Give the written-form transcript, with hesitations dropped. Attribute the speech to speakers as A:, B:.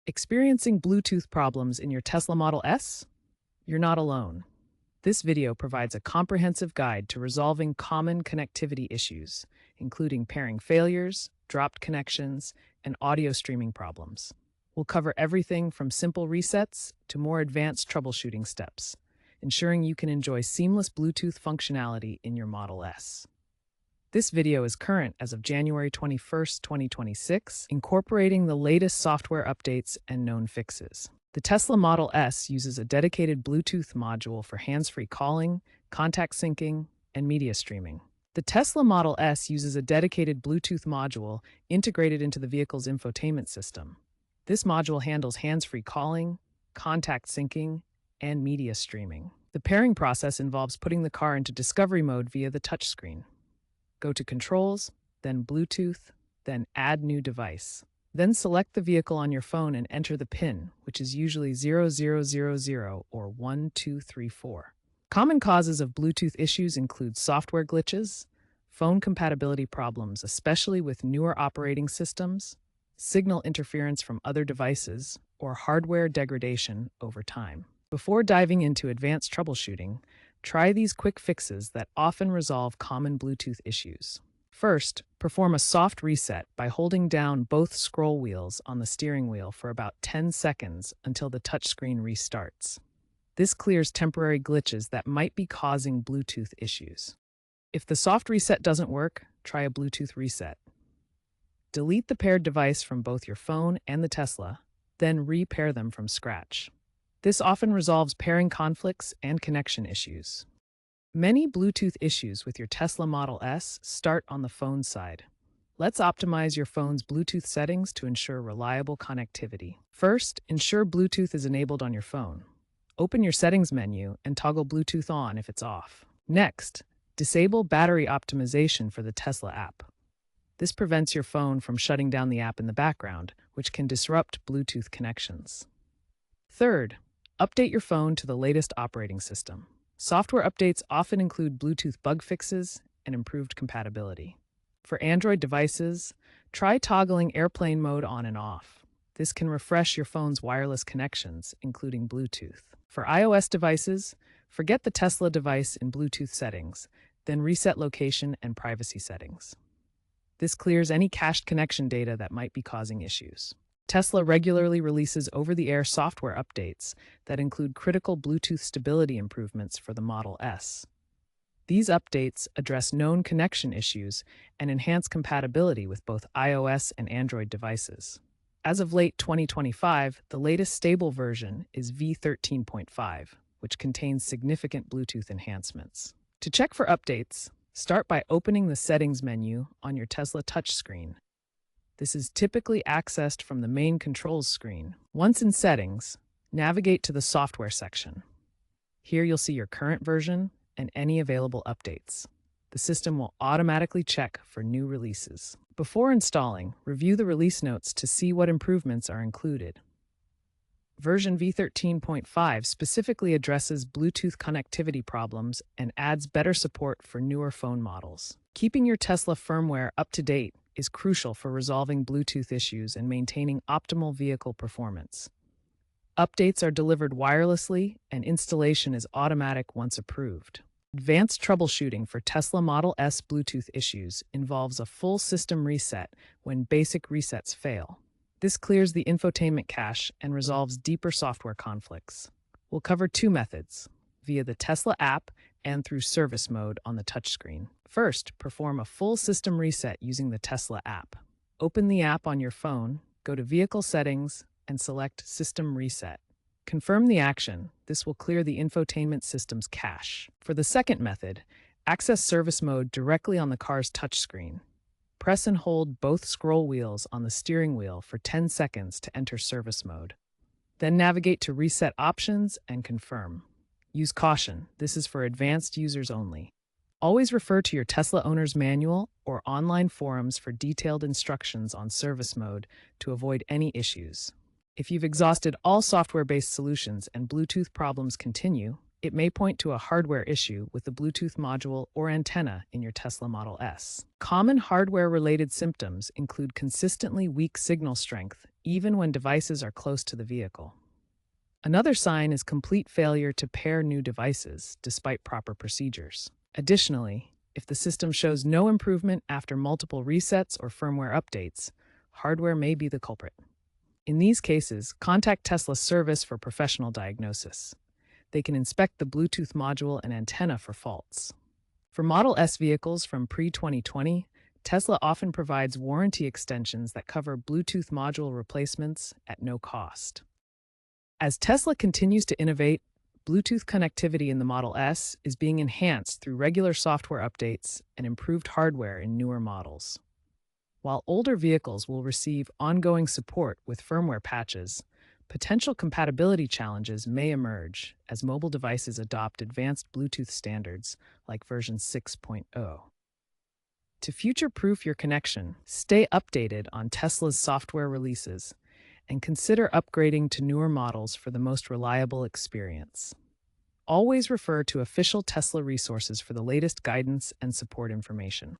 A: Experiencing Bluetooth problems in your Tesla Model S? You're not alone. This video provides a comprehensive guide to resolving common connectivity issues, including pairing failures, dropped connections, and audio streaming problems. We'll cover everything from simple resets to more advanced troubleshooting steps, ensuring you can enjoy seamless Bluetooth functionality in your Model S. This video is current as of January 21st, 2026, incorporating the latest software updates and known fixes. The Tesla Model S uses a dedicated Bluetooth module for hands-free calling, contact syncing, and media streaming. The Tesla Model S uses a dedicated Bluetooth module integrated into the vehicle's infotainment system. This module handles hands-free calling, contact syncing, and media streaming. The pairing process involves putting the car into discovery mode via the touchscreen. Go to Controls, then Bluetooth, then Add New Device. Then select the vehicle on your phone and enter the PIN, which is usually 0000 or 1234. Common causes of Bluetooth issues include software glitches, phone compatibility problems, especially with newer operating systems, signal interference from other devices, or hardware degradation over time. Before diving into advanced troubleshooting, try these quick fixes that often resolve common Bluetooth issues. First, perform a soft reset by holding down both scroll wheels on the steering wheel for about 10 seconds until the touchscreen restarts. This clears temporary glitches that might be causing Bluetooth issues. If the soft reset doesn't work, try a Bluetooth reset. Delete the paired device from both your phone and the Tesla, then re-pair them from scratch. This often resolves pairing conflicts and connection issues. Many Bluetooth issues with your Tesla Model S start on the phone side. Let's optimize your phone's Bluetooth settings to ensure reliable connectivity. First, ensure Bluetooth is enabled on your phone. Open your settings menu and toggle Bluetooth on if it's off. Next, disable battery optimization for the Tesla app. This prevents your phone from shutting down the app in the background, which can disrupt Bluetooth connections. Third, update your phone to the latest operating system. Software updates often include Bluetooth bug fixes and improved compatibility. For Android devices, try toggling airplane mode on and off. This can refresh your phone's wireless connections, including Bluetooth. For iOS devices, forget the Tesla device in Bluetooth settings, then reset location and privacy settings. This clears any cached connection data that might be causing issues. Tesla regularly releases over-the-air software updates that include critical Bluetooth stability improvements for the Model S. These updates address known connection issues and enhance compatibility with both iOS and Android devices. As of late 2025, the latest stable version is v13.5, which contains significant Bluetooth enhancements. To check for updates, start by opening the Settings menu on your Tesla touchscreen. This is typically accessed from the main controls screen. Once in Settings, navigate to the Software section. Here you'll see your current version and any available updates. The system will automatically check for new releases. Before installing, review the release notes to see what improvements are included. Version v13.5 specifically addresses Bluetooth connectivity problems and adds better support for newer phone models. Keeping your Tesla firmware up to date is crucial for resolving Bluetooth issues and maintaining optimal vehicle performance. Updates are delivered wirelessly, and installation is automatic once approved. Advanced troubleshooting for Tesla Model S Bluetooth issues involves a full system reset when basic resets fail. This clears the infotainment cache and resolves deeper software conflicts. We'll cover two methods, via the Tesla app and through service mode on the touchscreen. First, perform a full system reset using the Tesla app. Open the app on your phone, go to Vehicle Settings, and select System Reset. Confirm the action. This will clear the infotainment system's cache. For the second method, access service mode directly on the car's touchscreen. Press and hold both scroll wheels on the steering wheel for 10 seconds to enter service mode. Then navigate to Reset Options and confirm. Use caution. This is for advanced users only. Always refer to your Tesla owner's manual or online forums for detailed instructions on service mode to avoid any issues. If you've exhausted all software-based solutions and Bluetooth problems continue, it may point to a hardware issue with the Bluetooth module or antenna in your Tesla Model S. Common hardware-related symptoms include consistently weak signal strength, even when devices are close to the vehicle. Another sign is complete failure to pair new devices, despite proper procedures. Additionally, if the system shows no improvement after multiple resets or firmware updates, hardware may be the culprit. In these cases, contact Tesla's service for professional diagnosis. They can inspect the Bluetooth module and antenna for faults. For Model S vehicles from pre-2020, Tesla often provides warranty extensions that cover Bluetooth module replacements at no cost. As Tesla continues to innovate, Bluetooth connectivity in the Model S is being enhanced through regular software updates and improved hardware in newer models. While older vehicles will receive ongoing support with firmware patches, potential compatibility challenges may emerge as mobile devices adopt advanced Bluetooth standards like version 6.0. To future-proof your connection, stay updated on Tesla's software releases and consider upgrading to newer models for the most reliable experience. Always refer to official Tesla resources for the latest guidance and support information.